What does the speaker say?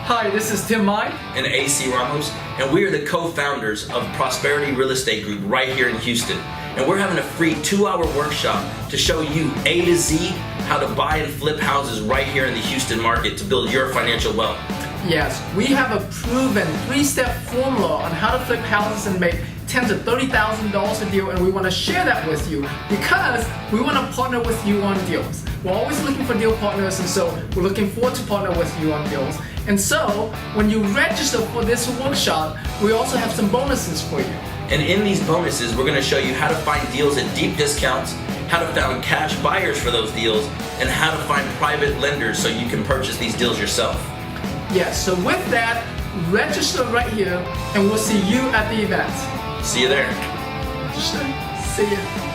Hi, this is Tim Mai. And AC Ramos, and we are the co-founders of Prosperity Real Estate Group right here in Houston. And we're having a free 2-hour workshop to show you A to Z how to buy and flip houses right here in the Houston market to build your financial wealth. Yes, we have a proven 3-step formula on how to flip houses and make $10,000 to $30,000 a deal, and we want to share that with you because we want to partner with you on deals. We're always looking for deal partners, and so we're looking forward to partner with you on deals. And so when you register for this workshop, we also have some bonuses for you. And in these bonuses, we're going to show you how to find deals at deep discounts, how to find cash buyers for those deals, and how to find private lenders so you can purchase these deals yourself. Yes, so with that, register right here, and we'll see you at the event. See you there. Register. See you.